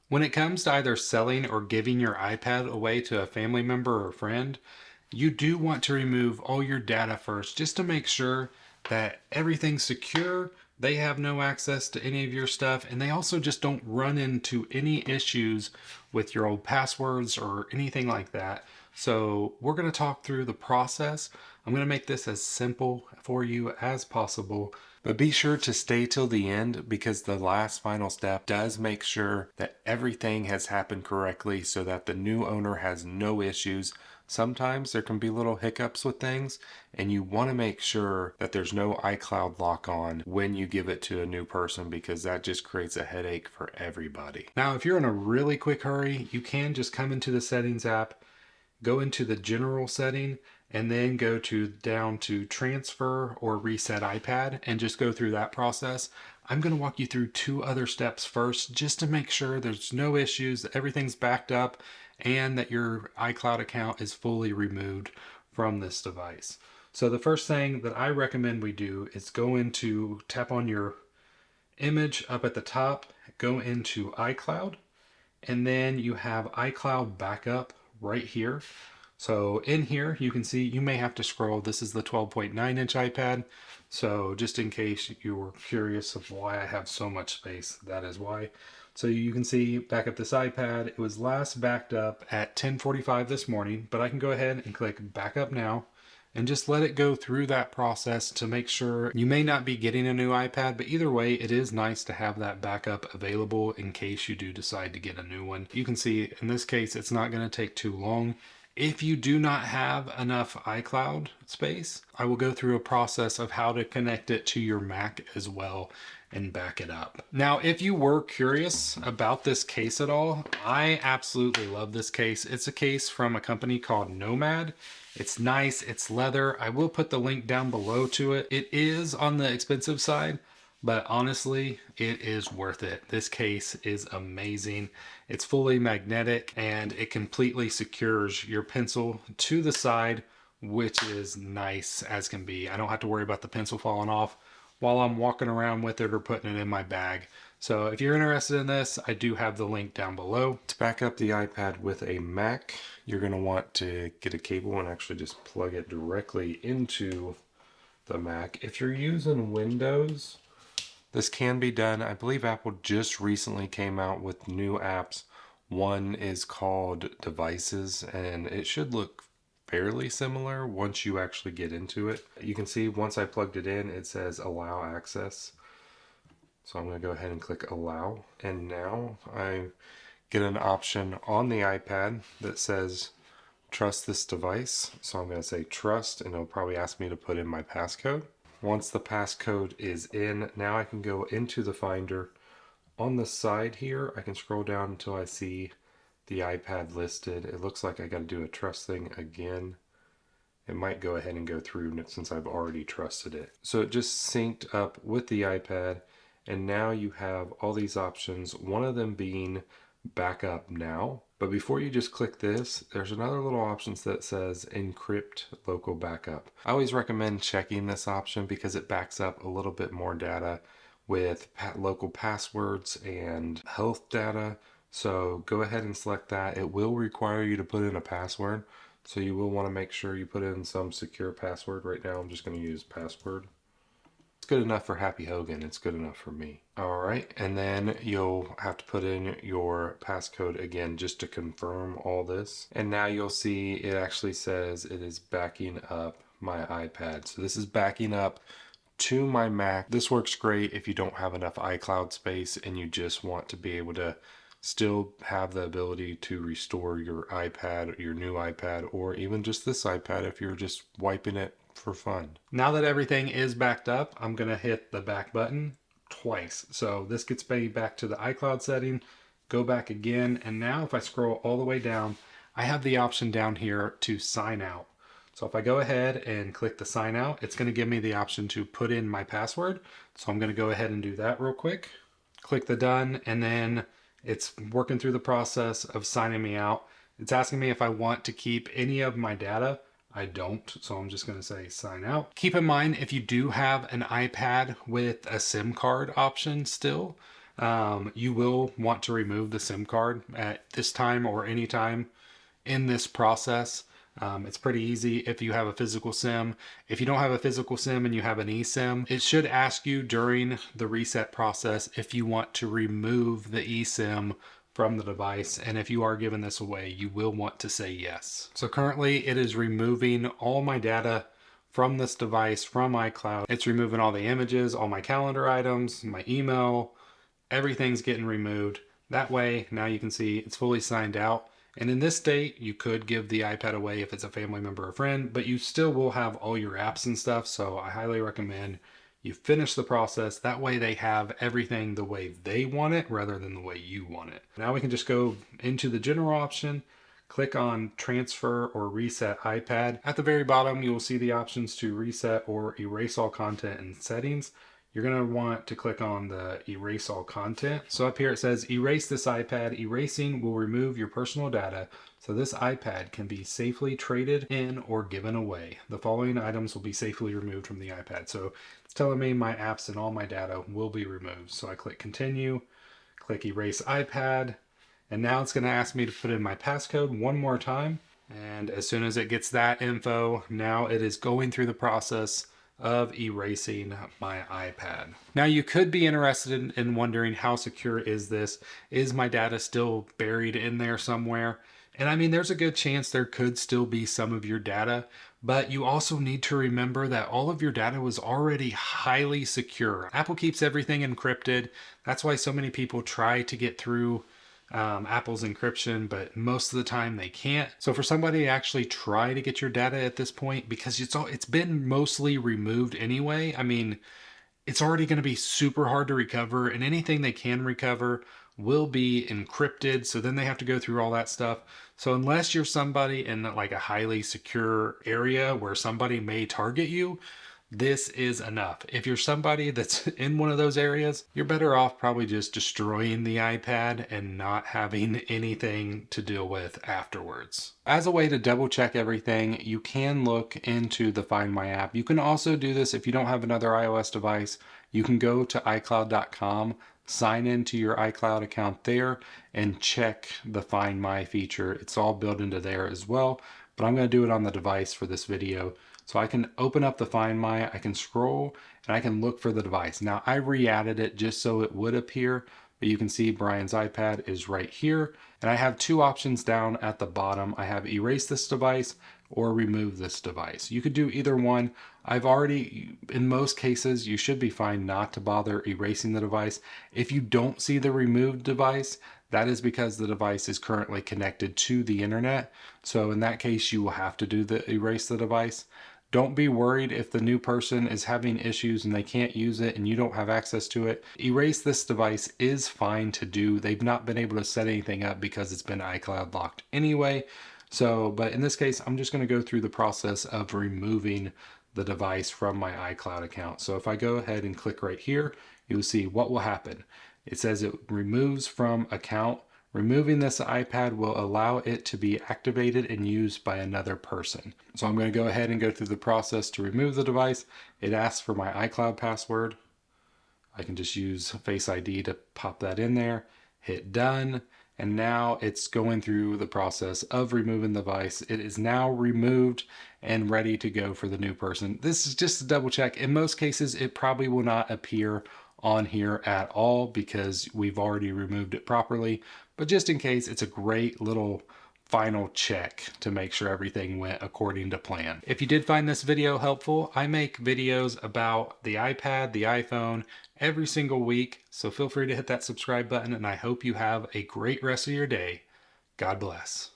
When it comes to either selling or giving your iPad away to a family member or friend, you do want to remove all your data first just to make sure that everything's secure. They have no access to any of your stuff, and they also just don't run into any issues with your old passwords or anything like that. So, we're going to talk through the process. I'm going to make this as simple for you as possible. But be sure to stay till the end because the last final step does make sure that everything has happened correctly so that the new owner has no issues. Sometimes there can be little hiccups with things, and you want to make sure that there's no iCloud lock on when you give it to a new person because that just creates a headache for everybody. Now, if you're in a really quick hurry, you can just come into the settings app, go into the general setting, and then go to down to transfer or reset iPad and just go through that process. I'm going to walk you through two other steps first just to make sure there's no issues, that everything's backed up, and that your iCloud account is fully removed from this device. So the first thing that I recommend we do is go into, tap on your image up at the top, go into iCloud, and then you have iCloud backup right here. So in here, you can see you may have to scroll. This is the 12.9-inch iPad. So just in case you were curious of why I have so much space, that is why. So you can see back up this iPad. It was last backed up at 10:45 this morning, but I can go ahead and click backup now and just let it go through that process to make sure. You may not be getting a new iPad, but either way, it is nice to have that backup available in case you do decide to get a new one. You can see in this case, it's not going to take too long. If you do not have enough iCloud space, I will go through a process of how to connect it to your Mac as well and back it up. Now, if you were curious about this case at all, I absolutely love this case. It's a case from a company called Nomad. It's nice, it's leather. I will put the link down below to it. It is on the expensive side, but honestly, it is worth it. This case is amazing. It's fully magnetic and it completely secures your pencil to the side, which is nice as can be. I don't have to worry about the pencil falling off while I'm walking around with it or putting it in my bag. So if you're interested in this, I do have the link down below. To back up the iPad with a Mac, you're going to want to get a cable and actually just plug it directly into the Mac. If you're using Windows, this can be done. I believe Apple just recently came out with new apps. One is called Devices, and it should look fairly similar once you actually get into it. You can see once I plugged it in, it says allow access. So I'm going to go ahead and click allow. And now I get an option on the iPad that says trust this device. So I'm going to say trust, and it'll probably ask me to put in my passcode. Once the passcode is in, now I can go into the Finder. On the side here, I can scroll down until I see the iPad listed. It looks like I got to do a trust thing again. It might go ahead and go through since I've already trusted it. So it just synced up with the iPad, and now you have all these options, one of them being backup now. But before you just click this, there's another little option that says encrypt local backup. I always recommend checking this option because it backs up a little bit more data with local passwords and health data. So go ahead and select that. It will require you to put in a password. So you will want to make sure you put in some secure password. Right now I'm just going to use password. It's good enough for Happy Hogan. It's good enough for me. All right, and then you'll have to put in your passcode again just to confirm all this. And now you'll see it actually says it is backing up my iPad. So this is backing up to my Mac. This works great if you don't have enough iCloud space and you just want to be able to still have the ability to restore your iPad, your new iPad, or even just this iPad if you're just wiping it for fun. Now that everything is backed up, I'm going to hit the back button twice. So this gets me back to the iCloud setting, go back again, and now if I scroll all the way down, I have the option down here to sign out. So if I go ahead and click the sign out, it's going to give me the option to put in my password. So I'm going to go ahead and do that real quick. Click the done, and then it's working through the process of signing me out. It's asking me if I want to keep any of my data. I don't, so I'm just going to say sign out. Keep in mind, if you do have an iPad with a SIM card option still, You will want to remove the SIM card at this time or any time in this process. It's pretty easy if you have a physical SIM. If you don't have a physical SIM and you have an eSIM, it should ask you during the reset process if you want to remove the eSIM from the device. And if you are giving this away, you will want to say yes. So currently it is removing all my data from this device, from iCloud. It's removing all the images, all my calendar items, my email, everything's getting removed. That way, now you can see it's fully signed out. And in this state, you could give the iPad away if it's a family member or friend, but you still will have all your apps and stuff. So I highly recommend you finish the process. That way they have everything the way they want it rather than the way you want it. Now we can just go into the general option, click on transfer or reset iPad. At the very bottom, you will see the options to reset or erase all content and settings. You're going to want to click on the erase all content. So up here it says erase this iPad. Erasing will remove your personal data, so this iPad can be safely traded in or given away. The following items will be safely removed from the iPad. So it's telling me my apps and all my data will be removed. So I click continue, click erase iPad, and now it's going to ask me to put in my passcode one more time. And as soon as it gets that info, now it is going through the process of erasing my iPad. Now you could be interested in wondering, how secure is this? Is my data still buried in there somewhere? And I mean, there's a good chance there could still be some of your data, but you also need to remember that all of your data was already highly secure. Apple keeps everything encrypted. That's why so many people try to get through Apple's encryption, but most of the time they can't. So for somebody to actually try to get your data at this point, because it's been mostly removed anyway, I mean, it's already going to be super hard to recover, and anything they can recover will be encrypted. So then they have to go through all that stuff. So unless you're somebody in like a highly secure area where somebody may target you, this is enough. If you're somebody that's in one of those areas, you're better off probably just destroying the iPad and not having anything to deal with afterwards. As a way to double check everything, you can look into the Find My app. You can also do this if you don't have another iOS device. You can go to iCloud.com, sign into your iCloud account there, and check the Find My feature. It's all built into there as well, but I'm going to do it on the device for this video. So I can open up the Find My, I can scroll, and I can look for the device. Now I re-added it just so it would appear, but you can see Brian's iPad is right here. And I have two options down at the bottom. I have erase this device or remove this device. You could do either one. I've already, in most cases, you should be fine not to bother erasing the device. If you don't see the removed device, that is because the device is currently connected to the internet. So in that case, you will have to do the erase the device. Don't be worried if the new person is having issues and they can't use it and you don't have access to it. Erase this device is fine to do. They've not been able to set anything up because it's been iCloud locked anyway. So, but in this case, I'm just going to go through the process of removing the device from my iCloud account. So if I go ahead and click right here, you'll see what will happen. It says it removes from account. Removing this iPad will allow it to be activated and used by another person. So I'm going to go ahead and go through the process to remove the device. It asks for my iCloud password. I can just use Face ID to pop that in there, hit done, and now it's going through the process of removing the device. It is now removed and ready to go for the new person. This is just a double check. In most cases, it probably will not appear on here at all because we've already removed it properly. But just in case, it's a great little final check to make sure everything went according to plan. If you did find this video helpful, I make videos about the iPad, the iPhone, every single week. So feel free to hit that subscribe button, and I hope you have a great rest of your day. God bless.